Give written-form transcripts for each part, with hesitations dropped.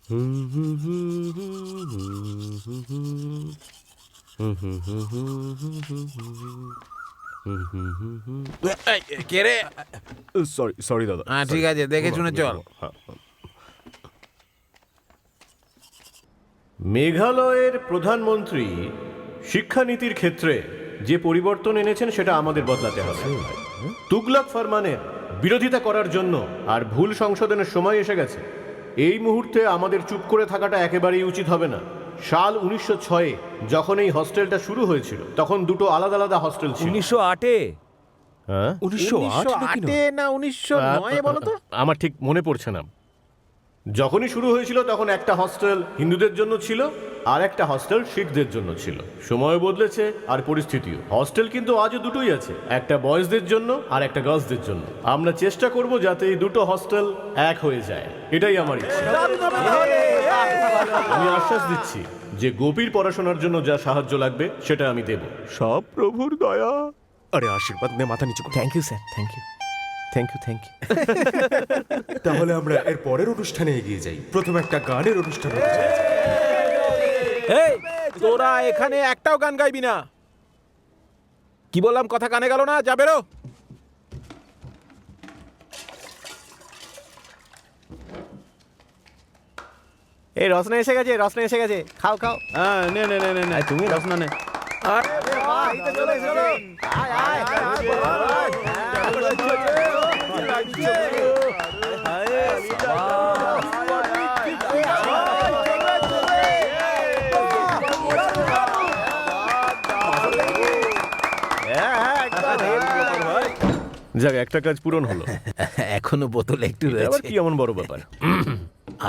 কে রে? Sorry sorry দাদা। ঠিক আছে, দেখে শুনে চল। মেঘালয়ের প্রধানমন্ত্রী শিক্ষানীতির ক্ষেত্রে যে পরিবর্তন এনেছেন সেটা আমাদের বদলাতে হবে। তুগলক ফরমানের বিরোধিতা করার জন্য আর ভুল সংশোধনের সময় এসে গেছে। এই মুহূর্তে আমাদের চুপ করে থাকাটা একেবারেই উচিত হবে না। সাল 1906-এ যখন এই হস্টেলটা শুরু হয়েছিল তখন দুটো আলাদা আলাদা হস্টেল ছিল। 1908-এ? হ্যাঁ 1908 না 1909 বলো তো? আমার ঠিক মনে পড়ছে না। যখনই শুরু হয়েছিল তখন একটা হস্টেল হিন্দুদের জন্য ছিল আর একটা হস্টেল শিখদের জন্য ছিল। সময় বদলেছে আর পরিস্থিতিও। হস্টেল কিন্তু আজও দুটোই আছে, একটা বয়েজদের জন্য আর একটা গার্লসদের জন্য। আমরা চেষ্টা করব যাতে এই দুটো হস্টেল এক হয়ে যায়, এটাই আমার ইচ্ছে। আমি আশ্বাস দিচ্ছি যে গোপীর পড়াশোনার জন্য যা সাহায্য লাগবে সেটা আমি দেব। সব প্রভুর দয়া। আরে আশীর্বাদ নে, মাথা নিচু। Thank you sir, thank you thank you thank you. তাহলে আমরা এর পরের অনুষ্ঠানে এগিয়ে যাই। প্রথম একটা গানের অনুষ্ঠান হতে চলেছে। এই তোরা এখানে একটাও গান গাইবি না। কি বললাম, কথা কানে গেল না? যা বেরো। এই রসনা এসে গেছে, রসনা এসে গেছে, খাও খাও। হ্যাঁ, নে নে নে নে নে, তুমি রসনা নে। যাক, একটা কাজ পূরণ হলো। এখনো বোতল একটু আবার রয়েছে। কি এমন বড় ব্যাপার?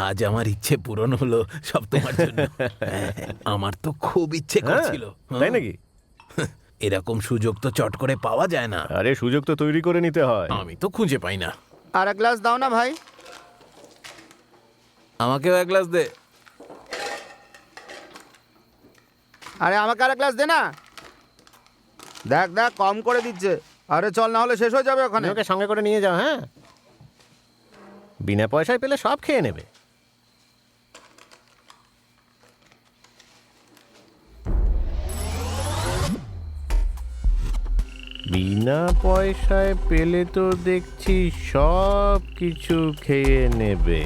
আজ আমার ইচ্ছে পূরণ হলো, সব তোমার জন্য। আমার তো খুব ইচ্ছে করছিল। তাই নাকি? এরকম সুযোগ তো চট করে পাওয়া যায় না। আরে সুযোগ তো তৈরি করে নিতে হয়। আমি তো খুঁজে পাই না। আর এক গ্লাস দাও না ভাই। আমাকেও এক গ্লাস দে। আরে আমাকে আর এক গ্লাস দে না। দেখ দেখ, কম করে দিচ্ছে। আরে চল, না হলে শেষ হয়ে যাবে ওখানে। ওকে সঙ্গে করে নিয়ে যাও। হ্যাঁ, বিনা পয়সায় পেলে সব খেয়ে নেবে। বিনা পয়সায় পেলে তো দেখছি সব কিছু খেয়ে নেবে।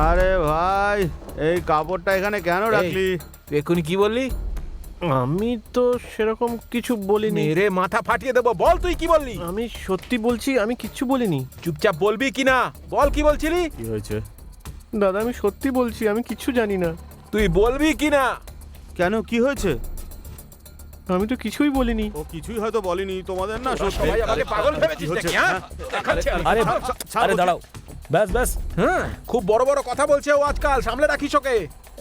আরে ভাই, এই কাপড়টা এখানে কেন রাখলি? তুই এক্ষুনি কি বললি? আমি তো সেরকম কিছু বলিনি। মেরে মাথা ফাটিয়ে দেবো। বল তুই কি বললি? আমি সত্যি বলছি, আমি কিচ্ছু বলিনি। চুপচাপ বলবি কি না? বল কি বলছিলি? কি হয়েছে দাদা? আমি সত্যি বলছি, আমি কিচ্ছু জানি না। তুই বলবি কি না? কেন, কি হয়েছে? আমি তো কিছুই বলিনি। ও কিছুই হয়তো বলেনি তোমাদের না। সবাই আমাকে পাগল ভেবেছিস নাকি? হ্যাঁ? আরে আরে দাঁড়াও, ব্যাস ব্যাস। হ্যাঁ, খুব বড় বড় কথা বলছে ও আজকাল। সামলে রাখিস ওকে।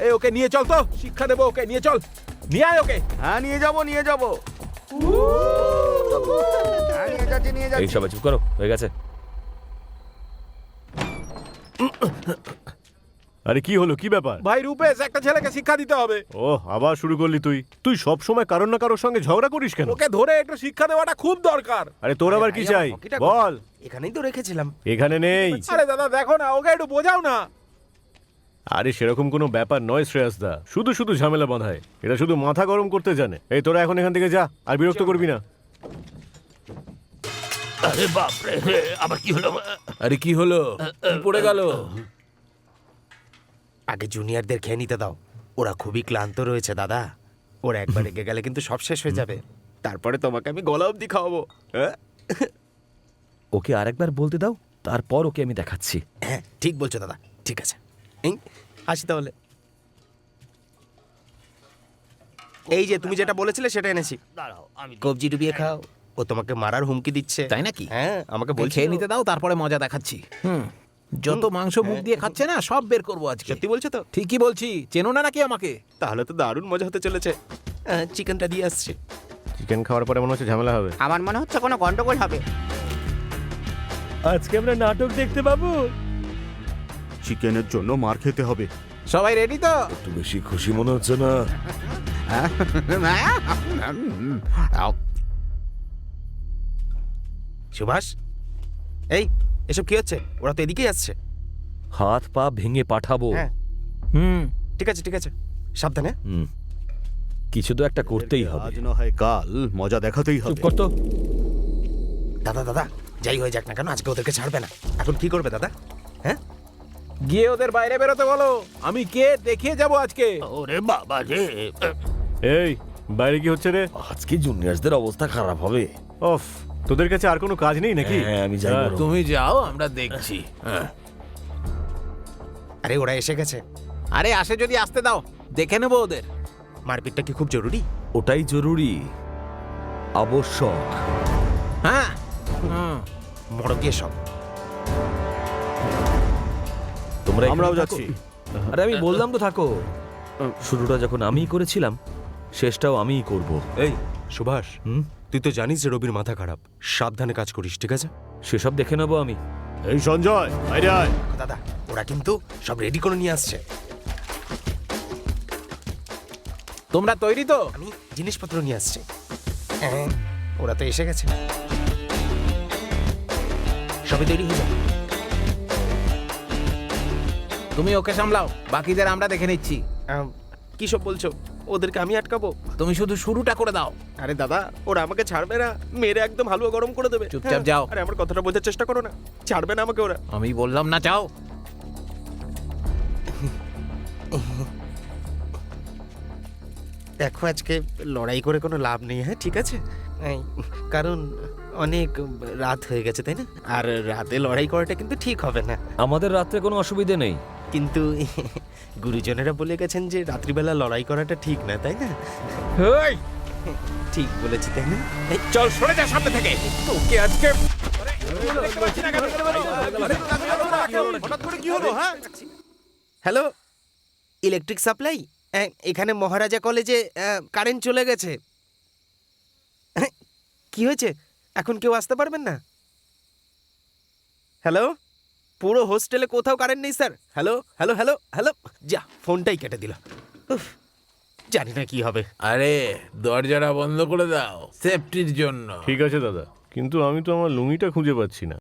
এই ওকে নিয়ে চল তো, শিক্ষা দেবো ওকে। নিয়ে চল, নিয়ে আয় ওকে। হ্যাঁ, নিয়ে যাবো নিয়ে যাবো। হ্যাঁ, নিয়ে যাচ্ছি নিয়ে এই যাচ্ছি। সবাই চুপ করো, হয়ে গেছে। আরে কি হলো, কি ব্যাপার? ভাই রূপেশ, একটা ছেলেকে শিক্ষা দিতে হবে। ও আবার শুরু করলি তুই? তুই সব সময় কারোর না কারোর সঙ্গে ঝগড়া করিস কেন? ওকে ধরে একটু শিক্ষা দেওয়াটা খুব দরকার। আরে তোর আবার কি চাই বল? এখানেই তো রেখেছিলাম। এখানে নেই। আরে দাদা দেখো না, ওকে একটু বোঝাও না। আরে সেরকম কোনো ব্যাপার নয় শ্রেয়াস দা, শুধু শুধু ঝামেলা বাঁধায়। এটা শুধু মাথা গরম করতে জানে। এই তোরা এখন এখান থেকে যা, আর বিরক্ত করবি না। আরে বাপরে, আবার কি হলো? আরে কি হলো? কি পড়ে গেল? আগে জুনিয়রদের খেয়ে নিতে দাও, ওরা খুবই ক্লান্ত রয়েছে দাদা। ওরা একবার রেগে গেলে কিন্তু সব শেষ হয়ে যাবে। তারপরে তোমাকে আমি গলা অবধি খাওয়াবো। ওকে আরেকবার বলতে দাও, তারপর ওকে আমি দেখাচ্ছি। হ্যাঁ ঠিক বলছো দাদা, ঠিক আছে। এই আসি তাহলে। এই যে তুমি যেটা বলেছিলে সেটা এনেছি, কবজি ডুবিয়ে খাও। ও তোমাকে মারার হুমকি দিচ্ছে। তাই নাকি? হ্যাঁ, আমাকে বলছে। খেয়ে নিতে দাও, তারপরে মজা দেখাচ্ছি। যত মাংস মুখ দিয়ে খাচ্ছে না, সব বের করবো আজকে। সত্যি বলছো তো? ঠিকই বলছি। চেনো না নাকি আমাকে? তাহলে তো দারুণ মজা হতে চলেছে। চিকেনটা দিয়ে আসছে। চিকেন খাওয়ার পরে মনে হচ্ছে ঝামেলা হবে। আমার মনে হচ্ছে কোনো গন্ডগোল হবে। আজকে আমরা নাটক দেখতে পাবো। চিকেনের জন্য মার খেতে হবে। সবাই রেডি তো? একটু বেশি খুশি মনে হচ্ছে না? সুভাষ, এই এসব কি হচ্ছে? ওরা তো এদিকেই আসছে। হাত পা ভেঙে পাঠাবো। হ্যাঁ হুম ঠিক আছে, ঠিক আছে, সাবধানে। হুম, কিছু তো একটা করতেই হবে। আজ না হয় কাল মজা দেখাতেই চুপ কর তো। দাদা দাদা, যাই হয়ে যাক না কেন আজকে ওদেরকে ছাড়বে না। এখন কি করবে দাদা? হ্যাঁ, গিয়ে ওদের বাইরে বেরোতে বলো। আমি কে দেখিয়ে যাব আজকে। ওরে বাবা রে। এই বাইরে কি হচ্ছে রে? আজকে জুনিয়রসদের অবস্থা খারাপ হবে। অফ, তোদের কাছে আর কোনো কাজ নেই নাকি? হ্যাঁ, আমি যাই বরং। তুমি যাও, আমরা দেখছি। আরে ওরা এসে গেছে। আরে আসে যদি আসতে দাও, দেখে নেবো ওদের। মারপিটটা কি খুব জরুরি? ওটাই জরুরি, আবশ্যক। হ্যাঁ হুম। মরকে সব। তোমরা এখানে আমরাও থাকো। যাচ্ছি। আরে আমি বললাম তো থাকো। শুরুটা যখন আমিই করেছিলাম, শেষটাও আমিই করব। এই সুভাষ, হুম, তুই তো জানিস যে রবির মাথা খারাপ। সাবধানে কাজ করিস, ঠিক আছে? সেসব দেখে নেবো আমি। এই সঞ্জয়, বাইরে আয়। দাদা ওরা কিন্তু সব রেডি করে নিয়ে আসছে। তোমরা তৈরি তো? আমি জিনিসপত্র নিয়ে আসছি। হ্যাঁ, ওরা তো এসে গেছে। সবে তৈরি হয়ে যাবে। তুমি ওকে সামলাও, বাকিদের আমরা দেখে নিচ্ছি। কি সব বলছো? ওদেরকে আমি আটকাবো? তুমি শুধু শুরুটা করে দাও। আরে দাদা, ওরা আমাকে ছাড়বে না, মেরে একদম হালুয়া গরম করে দেবে। চুপচাপ হ্যাঁ, যাও। আরে আমার কথাটা বোঝার চেষ্টা করো না, ছাড়বে না আমাকে ওরা। আমি বললাম না, যাও। দেখো আজকে লড়াই করে কোনো লাভ নেই, হ্যাঁ ঠিক আছে? এই, কারণ অনেক রাত হয়ে গেছে, তাই না? আর রাতে লড়াই করাটা কিন্তু ঠিক হবে না। আমাদের রাত্রে কোনো অসুবিধে নেই। কিন্তু গুরুজনেরা বলে গেছেন যে রাত্রিবেলা লড়াই করাটা ঠিক না, তাই না? ঠিক বলেছি, তাই না? এই, চল সরে যা সামনে থেকে। তোকে আজকে হ্যালো, ইলেকট্রিক সাপ্লাই? এখানে মহারাজা কলেজে কারেন্ট চলে গেছে। কি হয়েছে? এখন কেউ আসতে পারবেন না? হ্যালো, পুরো হোস্টেলে কোথাও কারেন্ট নেই sir. Hello hello hello hello, যা ফোনটাই কেটে দিল। উফ, জানি না কি হবে। আরে দরজাটা বন্ধ করে দাও, সেফটির জন্য। ঠিক আছে দাদা, কিন্তু আমি তো আমার লুঙ্গিটা খুঁজে পাচ্ছি না।